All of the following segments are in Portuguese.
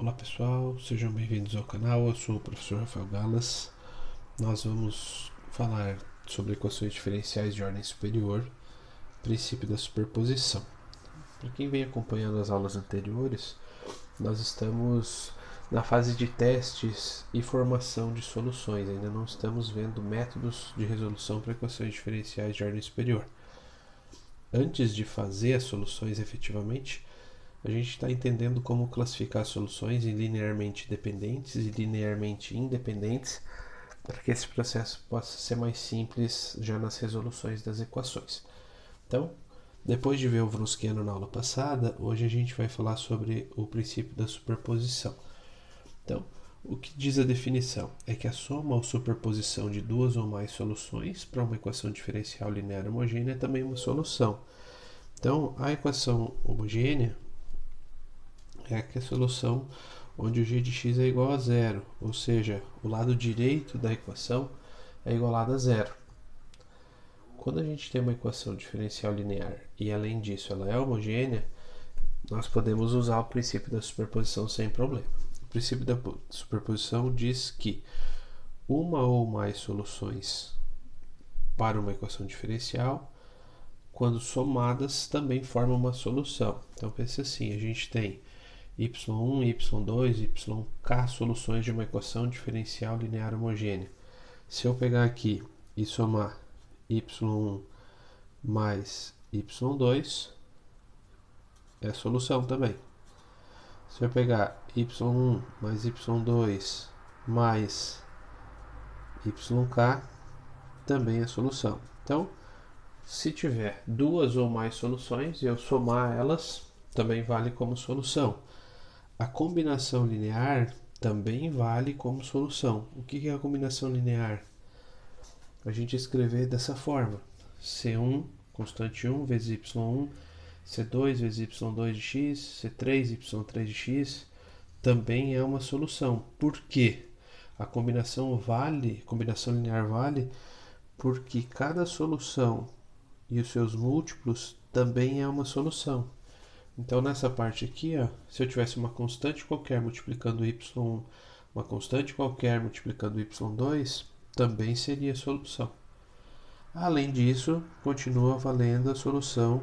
Olá pessoal, sejam bem-vindos ao canal, eu sou o professor Rafael Galas. Nós vamos falar sobre equações diferenciais de ordem superior, princípio da superposição. Para quem vem acompanhando as aulas anteriores, nós estamos na fase de testes e formação de soluções, ainda não estamos vendo métodos de resolução para equações diferenciais de ordem superior. Antes de fazer as soluções efetivamente, a gente está entendendo como classificar soluções em linearmente dependentes e linearmente independentes, para que esse processo possa ser mais simples já nas resoluções das equações. Então, depois de ver o Wronskiano na aula passada, hoje a gente vai falar sobre o princípio da superposição. Então, o que diz a definição é que a soma ou superposição de duas ou mais soluções para uma equação diferencial linear homogênea é também uma solução. Então, a equação homogênea é a solução onde o g de x é igual a zero, ou seja, o lado direito da equação é igualado a zero. Quando a gente tem uma equação diferencial linear e além disso ela é homogênea, nós podemos usar o princípio da superposição sem problema. O princípio da superposição diz que uma ou mais soluções para uma equação diferencial, quando somadas, também formam uma solução. Então pense assim, a gente tem y1, y2, yk soluções de uma equação diferencial linear homogênea. Se eu pegar aqui e somar y1 mais y2, é a solução também. Se eu pegar y1 mais y2 mais yk, também é solução. Então, se tiver duas ou mais soluções e eu somar elas, também vale como solução. A combinação linear também vale como solução. O que é a combinação linear? A gente escrever dessa forma: C1, constante 1, vezes y1, C2 vezes y2 de x, C3, y3 de x, também é uma solução. Por quê? A combinação linear vale porque cada solução e os seus múltiplos também é uma solução. Então, nessa parte aqui, ó, se eu tivesse uma constante qualquer multiplicando y1, uma constante qualquer multiplicando y2, também seria solução. Além disso, continua valendo a solução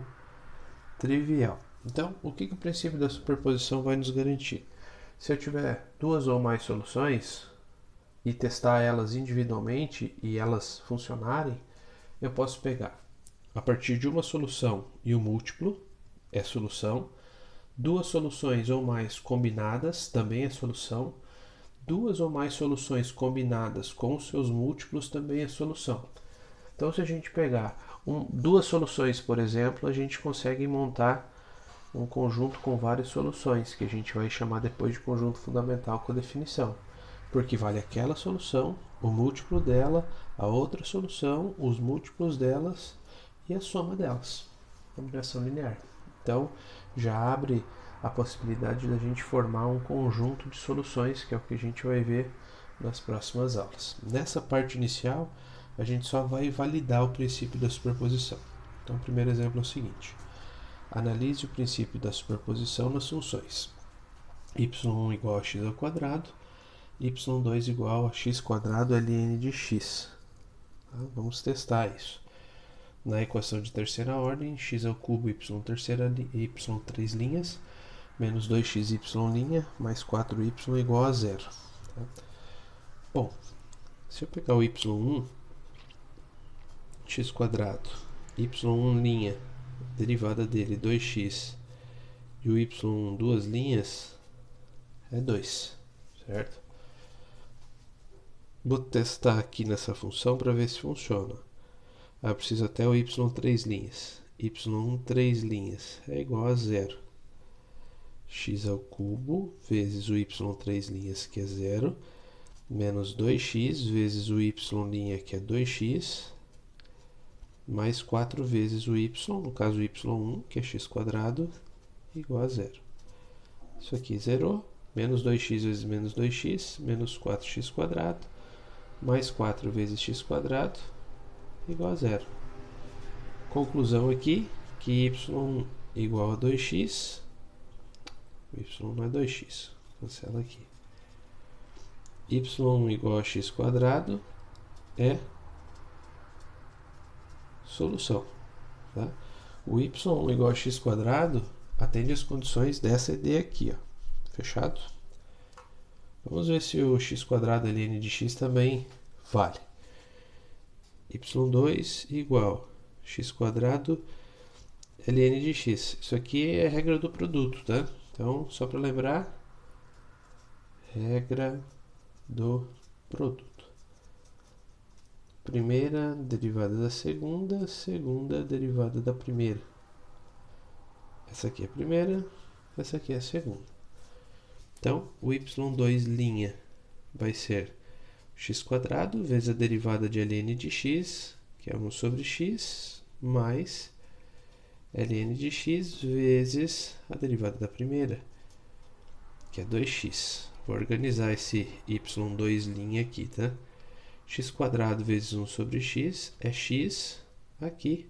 trivial. Então, o que o princípio da superposição vai nos garantir? Se eu tiver duas ou mais soluções e testar elas individualmente e elas funcionarem, eu posso pegar a partir de uma solução e o múltiplo, é solução. Duas soluções ou mais combinadas também é solução. Duas ou mais soluções combinadas com os seus múltiplos também é solução. Então, se a gente pegar duas soluções, por exemplo, a gente consegue montar um conjunto com várias soluções, que a gente vai chamar depois de conjunto fundamental com definição. Porque vale aquela solução, o múltiplo dela, a outra solução, os múltiplos delas e a soma delas. Combinação linear. Então, já abre a possibilidade da gente formar um conjunto de soluções, que é o que a gente vai ver nas próximas aulas. Nessa parte inicial, a gente só vai validar o princípio da superposição. Então, o primeiro exemplo é o seguinte: analise o princípio da superposição nas funções y1 igual a x ao quadrado, y2 igual a x quadrado ln de x. Vamos testar isso. Na equação de terceira ordem, x ao cubo y terceira y 3 linhas, menos 2xy' mais 4y igual a zero. Tá? Bom, se eu pegar o y1, x quadrado, y1', derivada dele 2x, e o y1 duas linhas, é 2, certo? Vou testar aqui nessa função para ver se funciona. Eu preciso até o y 3 linhas. y1 3 linhas é igual a zero. X ao cubo vezes o y 3 linhas, que é zero, menos 2x vezes o y', que é 2x, mais 4 vezes o y, no caso y1, que é x quadrado, igual a zero. Isso aqui zerou. Menos 2x vezes menos 2x, menos 4x quadrado, mais 4 vezes x quadrado, igual a zero. Conclusão aqui, que y igual a 2x, y não é 2x. cancela aqui. y1 igual a x quadrado é solução. Tá? O y1 igual a x quadrado atende as condições dessa ED aqui, ó. Fechado? Vamos ver se o x quadrado ln de x também vale. y2 igual a x quadrado ln de x. Isso aqui é a regra do produto, tá? Então, só para lembrar, regra do produto. Primeira derivada da segunda, segunda derivada da primeira. Essa aqui é a primeira, essa aqui é a segunda. Então, o y2' vai ser x quadrado vezes a derivada de ln de x, que é 1 sobre x, mais ln de x vezes a derivada da primeira, que é 2x. Vou organizar esse y2' aqui, tá? X quadrado vezes 1 sobre x é x. Aqui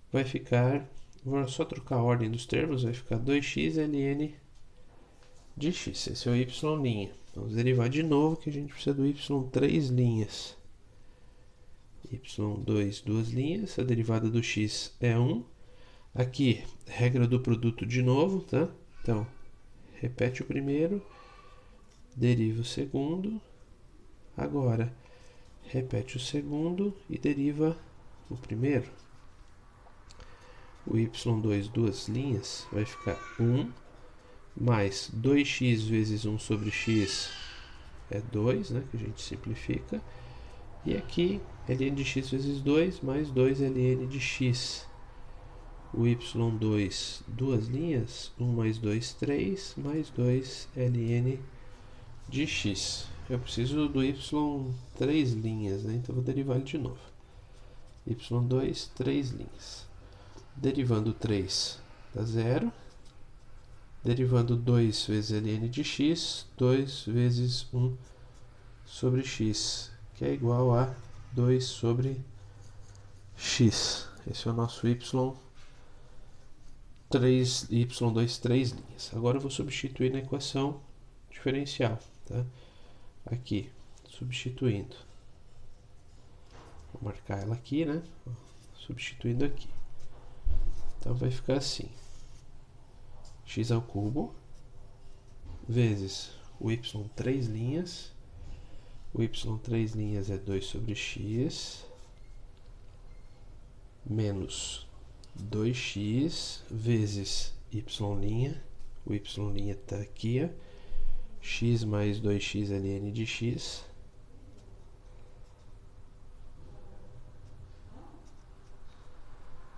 vai ficar, vou só trocar a ordem dos termos, vai ficar 2x ln de x. Esse é o y'. Vamos derivar de novo que a gente precisa do y3'. y2, duas linhas, a derivada do x é 1. Aqui, regra do produto de novo, tá? Então, repete o primeiro, deriva o segundo. Agora, repete o segundo e deriva o primeiro. O y2, duas linhas, vai ficar 1 mais 2x vezes 1 sobre x é 2, né, que a gente simplifica. E aqui, ln de x vezes 2 mais 2 ln de x. O y2, duas linhas, 1 mais 2, 3, mais 2 ln de x. Eu preciso do y 3 linhas, né? Então vou derivar ele de novo. y2, 3 linhas. Derivando 3 dá 0. Derivando 2 vezes ln de x, 2 vezes 1 sobre x, que é igual a 2 sobre x. Esse é o nosso y2, 3 linhas. Agora eu vou substituir na equação diferencial, tá? Aqui, substituindo. Vou marcar ela aqui, né? Substituindo aqui. Então vai ficar assim: x ao cubo vezes o y 3 linhas. O y 3 linhas é 2 sobre x menos 2x vezes y'. O y' está aqui, ó. X mais 2x ln de x.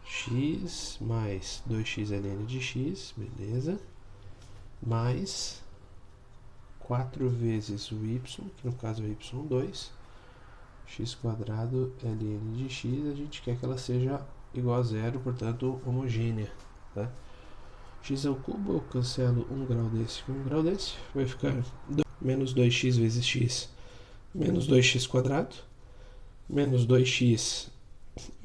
X mais 2x ln de x, beleza. Mais 4 vezes o y, que no caso é o y2. X quadrado ln de x, a gente quer que ela seja igual a zero, portanto homogênea, tá? X ao cubo, eu cancelo 1 grau desse com 1 grau desse, vai ficar menos 2x vezes x, menos 2x quadrado, menos 2x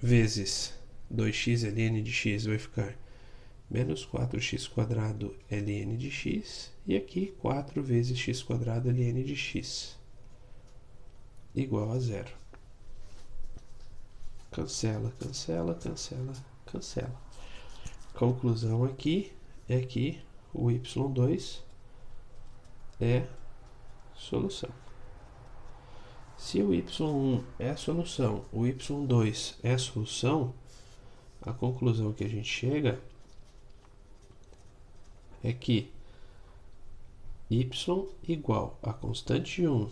vezes 2x ln de x, vai ficar menos 4x quadrado ln de x, e aqui 4 vezes x quadrado ln de x, igual a zero. Cancela, cancela, cancela, cancela. Conclusão aqui é que o y2 é solução. Se o y1 é a solução, o y2 é a solução, a conclusão que a gente chega é que y igual a constante 1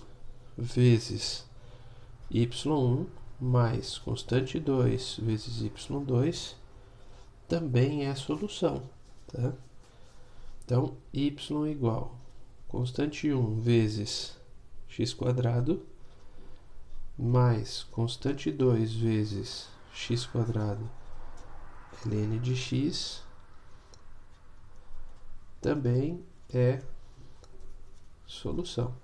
vezes y1 mais constante 2 vezes y2 também é a solução, tá? Então, y igual constante 1 vezes x quadrado mais constante 2 vezes x quadrado ln de x também é solução.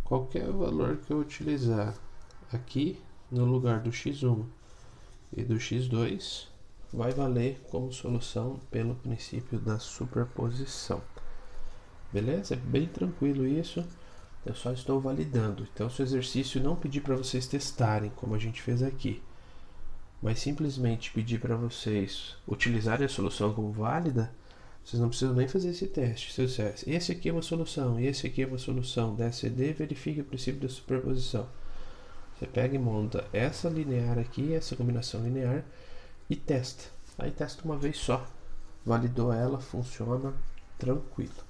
Qualquer valor que eu utilizar aqui no lugar do x1 e do x2 vai valer como solução pelo princípio da superposição. Beleza? É bem tranquilo isso. Eu só estou validando. Então, se o exercício não pedir para vocês testarem, como a gente fez aqui, mas simplesmente pedir para vocês utilizarem a solução como válida, vocês não precisam nem fazer esse teste. Se eu disser, esse aqui é uma solução e esse aqui é uma solução da SCD, verifique o princípio da superposição. Você pega e monta essa linear aqui, essa combinação linear, e testa. Aí testa uma vez só. Validou ela, funciona tranquilo.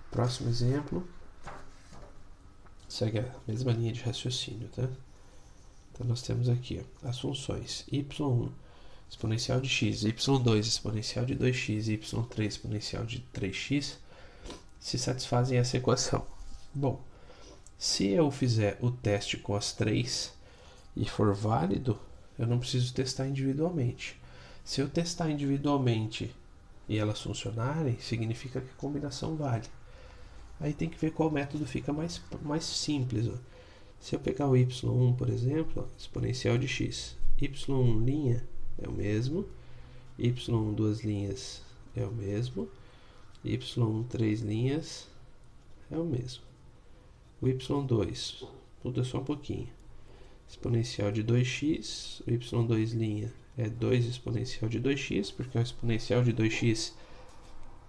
Próximo exemplo. Segue a mesma linha de raciocínio, tá? Então nós temos aqui ó, as funções y1 exponencial de x, y2 exponencial de 2x e y3 exponencial de 3x se satisfazem essa equação. Bom, se eu fizer o teste com as três e for válido, eu não preciso testar individualmente. Se eu testar individualmente e elas funcionarem, significa que a combinação vale. Aí tem que ver qual método fica mais simples. Ó. Se eu pegar o y1, por exemplo, ó, exponencial de x, y1' é o mesmo, y1 duas linhas é o mesmo, y1 três linhas é o mesmo. O y2, muda só um pouquinho. Exponencial de 2x, o y2' é 2 exponencial de 2x, porque é o exponencial de 2x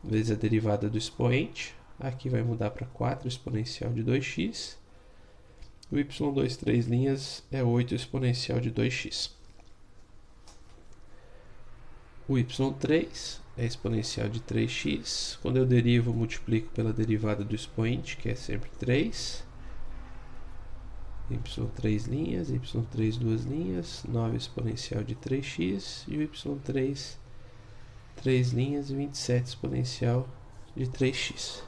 vezes a derivada do expoente. Aqui vai mudar para 4 exponencial de 2x. O y2 três linhas é 8 exponencial de 2x. O y3 é exponencial de 3x. Quando eu derivo, multiplico pela derivada do expoente, que é sempre 3. y3 linhas, y3 duas linhas, 9 exponencial de 3x. E o y3 3 linhas e 27 exponencial de 3x.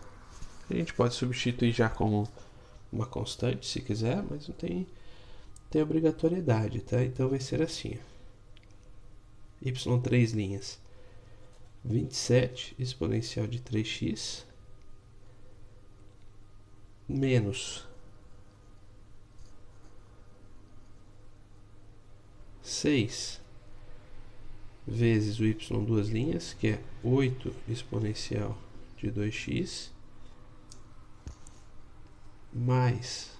A gente pode substituir já como uma constante se quiser, mas não tem obrigatoriedade, tá? Então vai ser assim, y3 linhas, 27 exponencial de 3x menos 6 vezes o y duas linhas, que é 8 exponencial de 2x, mais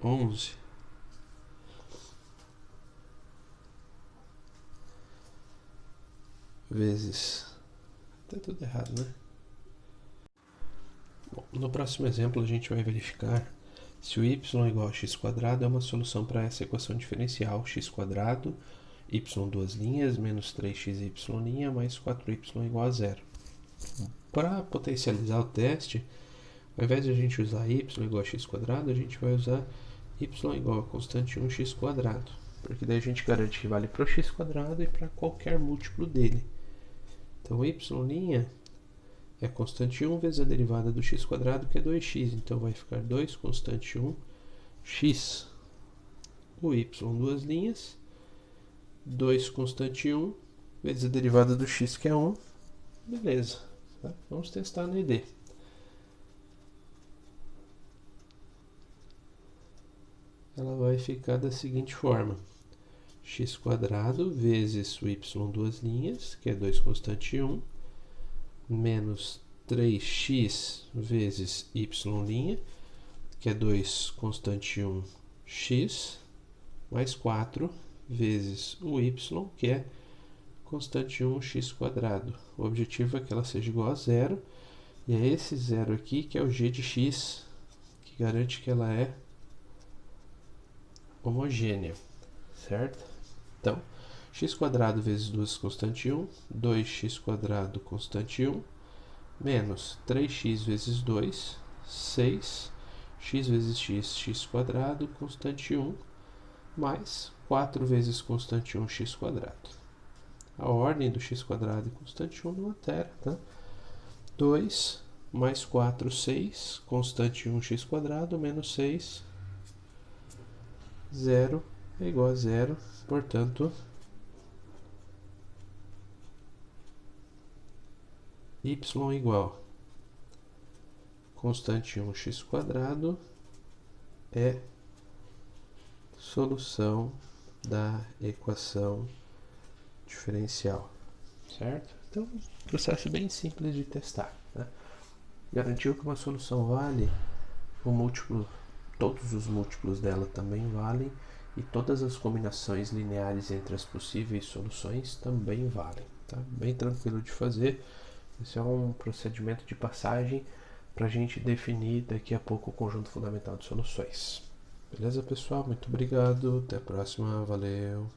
11 vezes... Tá tudo errado, né? Bom, no próximo exemplo a gente vai verificar se o y igual a x² é uma solução para essa equação diferencial x², y duas linhas, menos 3xy' mais 4y igual a zero. Para potencializar o teste, ao invés de a gente usar y igual a x², a gente vai usar y igual a constante 1x², porque daí a gente garante que vale para o x² e para qualquer múltiplo dele. Então y' é constante 1 vezes a derivada do x², que é 2x, então vai ficar 2 constante 1 x. O y duas linhas, 2 constante 1 vezes a derivada do x, que é 1. Beleza, tá? Vamos testar no ID. Ela vai ficar da seguinte forma: x² vezes o y duas linhas, que é 2 constante 1, menos 3x vezes y', que é 2 constante 1 x, mais 4 vezes o y, que é constante 1 x². O objetivo é que ela seja igual a zero, e é esse zero aqui que é o g de x, que garante que ela é homogênea, certo? Então, x² vezes 2 constante 1, 2x² constante 1, menos 3x vezes 2, 6, x vezes x, x² constante 1, mais 4 vezes constante 1, x². A ordem do x² e constante 1 não altera, tá? 2 mais 4, 6, constante 1, x², menos 6, 0 é igual a 0, portanto, y igual constante 1 x² é solução da equação diferencial, certo? Então, processo bem simples de testar, né? Garantiu que uma solução vale, o múltiplo, todos os múltiplos dela também valem, e todas as combinações lineares entre as possíveis soluções também valem. Tá? Bem tranquilo de fazer. Esse é um procedimento de passagem para a gente definir daqui a pouco o conjunto fundamental de soluções. Beleza, pessoal? Muito obrigado. Até a próxima. Valeu.